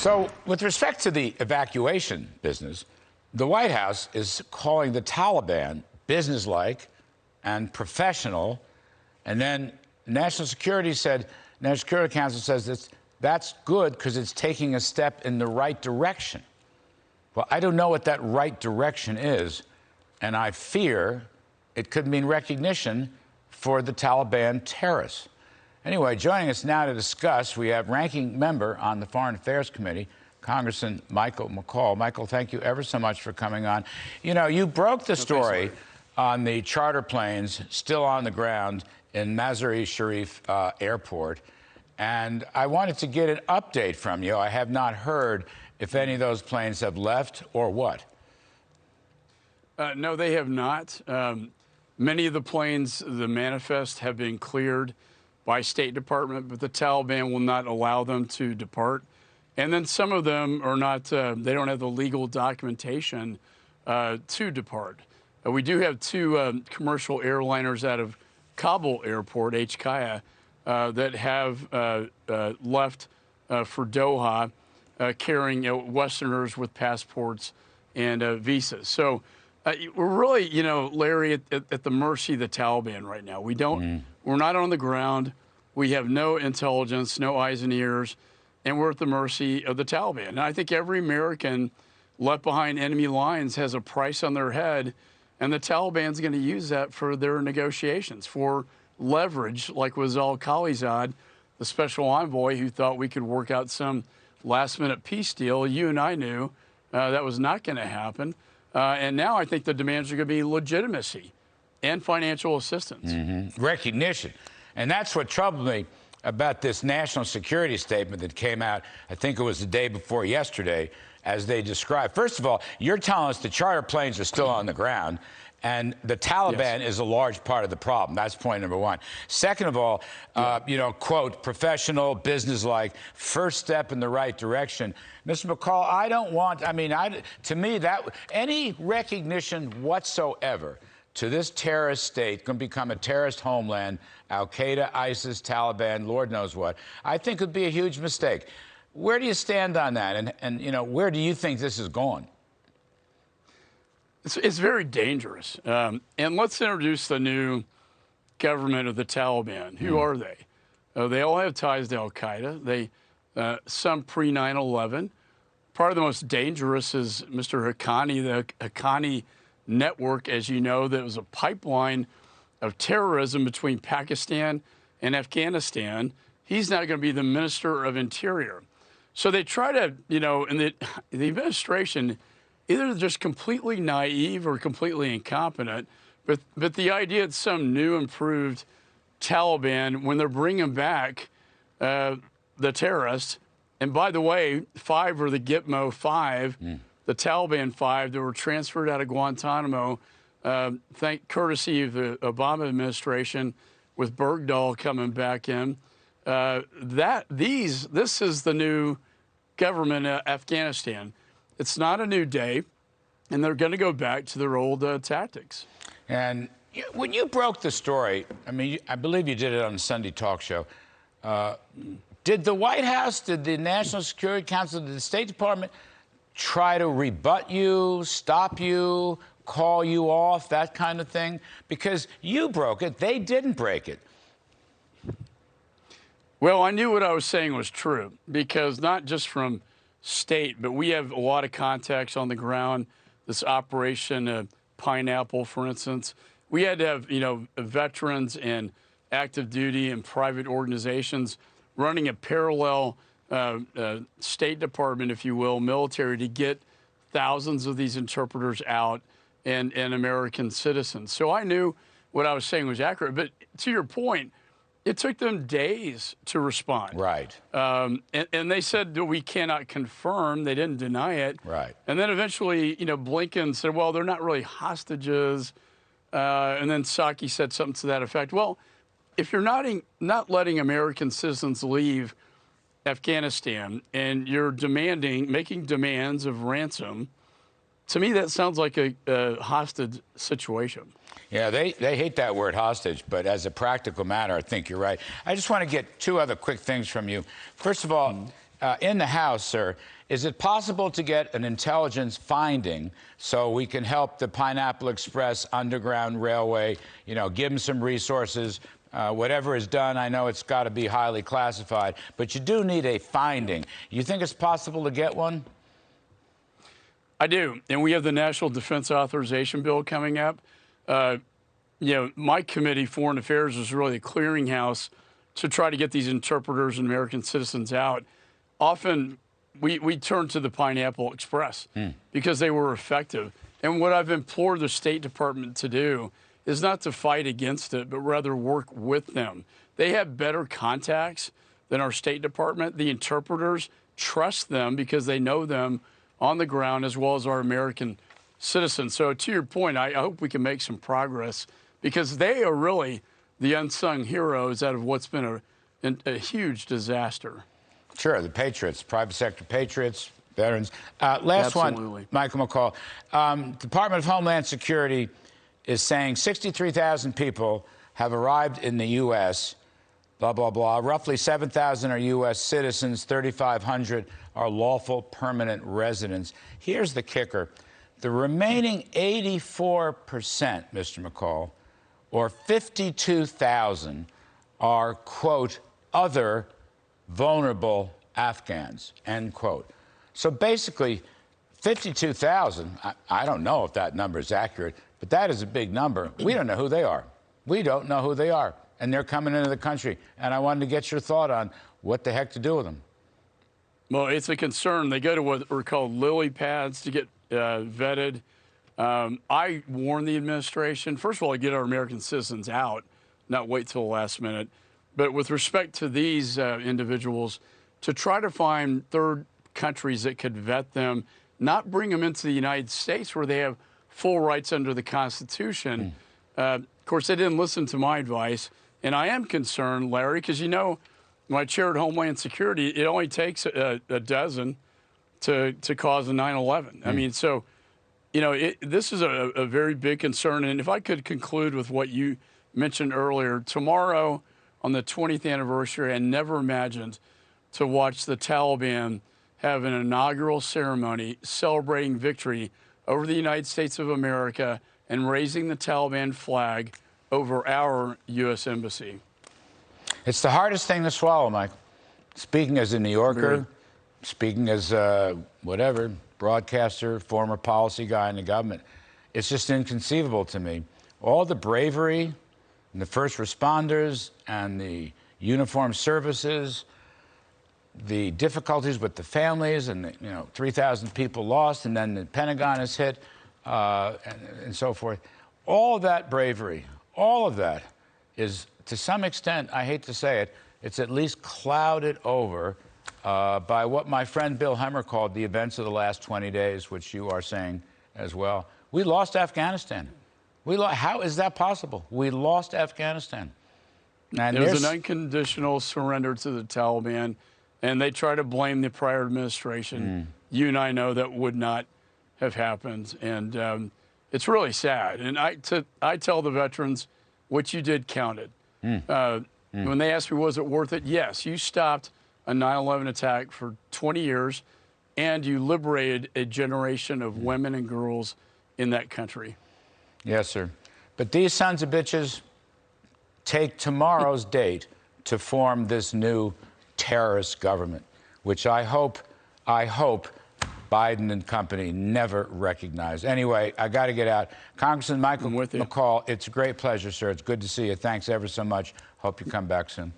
So, with respect to the evacuation business, the White House is calling the Taliban businesslike and professional, and then National Security Council says that's good because it's taking a step in the right direction. Well, I don't know what that right direction is, and I fear it could mean recognition for the Taliban terrorists. Anyway, joining us now to discuss, we have ranking member on the Foreign Affairs Committee, Congressman Michael McCaul. Michael, thank you ever so much for coming on. You know, you broke the story on the charter planes still on the ground in Mazar-e-Sharif Airport, and I wanted to get an update from you. I have not heard if any of those planes have left or what. No, they have not. Many of the planes, the manifest, have been cleared by State Department, but the Taliban will not allow them to depart. And then some of them are not, they don't have the legal documentation to depart. We do have two commercial airliners out of Kabul Airport, HKIA, that have left for Doha, carrying Westerners with passports and visas. So we're really, you know, Larry, at the mercy of the Taliban right now. We don't, we're not on the ground. We have no intelligence, no eyes and ears, and we're at the mercy of the Taliban. And I think every American left behind enemy lines has a price on their head, and the Taliban's going to use that for their negotiations, for leverage, like was al-Khalizad, the special envoy who thought we could work out some last-minute peace deal. You and I knew that was not going to happen. And now I think the demands are going to be legitimacy and financial assistance. Recognition. And that's what troubled me about this national security statement that came out, I think it was the day before yesterday, as they described. First of all, you're telling us the charter planes are still on the ground, and the Taliban is a large part of the problem. That's point number one. Second of all, you know, quote, professional, businesslike, first step in the right direction. Mr. McCaul, I don't want, I mean, to me, that any recognition whatsoever to this terrorist state going to become a terrorist homeland, al-Qaeda, ISIS, Taliban, Lord knows what, I think would be a huge mistake. Where do you stand on that? And you know, where do you think this is going? It's very dangerous. And let's introduce the new government of the Taliban. Who are they? They all have ties to al-Qaeda. They, some pre-9/11. Part of the most dangerous is Mr. Haqqani, the Haqqani network, as you know, that was a pipeline of terrorism between Pakistan and Afghanistan. He's now going to be the Minister of Interior. So they try to, you know, and the administration, either just completely naive or completely incompetent, but the idea it's some new, improved Taliban when they're bringing back the terrorists. And by the way, 5 are the Gitmo 5, the Taliban 5 that were transferred out of Guantanamo, courtesy of the Obama administration, with Bergdahl coming back in. This is the new government of Afghanistan. It's not a new day, and they're going to go back to their old tactics. And when you broke the story, I mean, I believe you did it on the Sunday talk show. Did the White House, did the National Security Council, did the State Department try to rebut you, stop you, call you off, that kind of thing? Because you broke it, they didn't break it. Well, I knew what I was saying was true, because not just from state, but we have a lot of contacts on the ground. This Operation Pineapple, for instance, we had to have, you know, veterans and active duty and private organizations running a parallel State Department, if you will, military, to get thousands of these interpreters out and American citizens. So I knew what I was saying was accurate. But to your point, it took them days to respond. Right. And they said that we cannot confirm. They didn't deny it. Right. And then eventually, you know, Blinken said, well, they're not really hostages. And then Psaki said something to that effect. Well, if you're not letting American citizens leave Afghanistan and you're making demands of ransom, to me that sounds like a hostage situation. Yeah, they hate that word hostage, but as a practical matter, I think you're right. I just want to get 2 other quick things from you. First of all, in the House, sir, is it possible to get an intelligence finding so we can help the Pineapple Express Underground Railway, give them some resources? Whatever is done, I know it's got to be highly classified, but you do need a finding. You think it's possible to get one? I do, and we have the National Defense Authorization Bill coming up. My committee, Foreign Affairs, is really a clearinghouse to try to get these interpreters and American citizens out. Often, we turn to the Pineapple Express because they were effective. And what I've implored the State Department to do is not to fight against it, but rather work with them. They have better contacts than our State Department. The interpreters trust them because they know them on the ground as well as our American citizens. So to your point, I hope we can make some progress because they are really the unsung heroes out of what's been a huge disaster. Sure, the patriots, private sector patriots, veterans. Last Absolutely. one, Michael McCaul. Department of Homeland Security is saying 63,000 people have arrived in the U.S., blah, blah, blah. Roughly 7,000 are U.S. citizens, 3,500 are lawful permanent residents. Here's the kicker. The remaining 84%, Mr. McCaul, or 52,000 are, quote, other vulnerable Afghans, end quote. So basically, 52,000, I don't know if that number is accurate, but that is a big number. We don't know who they are. We don't know who they are. And they're coming into the country. And I wanted to get your thought on what the heck to do with them. Well, it's a concern. They go to what are called lily pads to get vetted. I warn the administration, first of all, to get our American citizens out, not wait till the last minute. But with respect to these individuals, to try to find third countries that could vet them, not bring them into the United States where they have full rights under the Constitution. Of course, they didn't listen to my advice. And I am concerned, Larry, because when I chaired Homeland Security, it only takes a dozen to cause a 9/11. I mean, so, this is a very big concern. And if I could conclude with what you mentioned earlier, tomorrow on the 20th anniversary, I never imagined to watch the Taliban have an inaugural ceremony celebrating victory over the United States of America and raising the Taliban flag over our U.S. Embassy. It's the hardest thing to swallow, Mike. Speaking as a New Yorker, speaking as whatever, broadcaster, former policy guy in the government, it's just inconceivable to me. All the bravery and the first responders and the uniformed services, the difficulties with the families and 3,000 people lost, and then the Pentagon is hit, and so forth. All that bravery, all of that is, to some extent, I hate to say it, it's at least clouded over by what my friend Bill Hemmer called the events of the last 20 days, which you are saying as well. We lost Afghanistan. How is that possible? We lost Afghanistan. And it was an unconditional surrender to the Taliban, and they try to blame the prior administration. You and I know that would not have happened, and it's really sad. And I tell the veterans, what you did counted. When they ask me, was it worth it? Yes, you stopped a 9/11 attack for 20 years, and you liberated a generation of women and girls in that country. Yes, sir. But these sons of bitches take tomorrow's date to form this new terrorist government, which I hope Biden and company never recognize. Anyway, I got to get out. Congressman Michael McCaul, it's a great pleasure, sir. It's good to see you. Thanks ever so much. Hope you come back soon.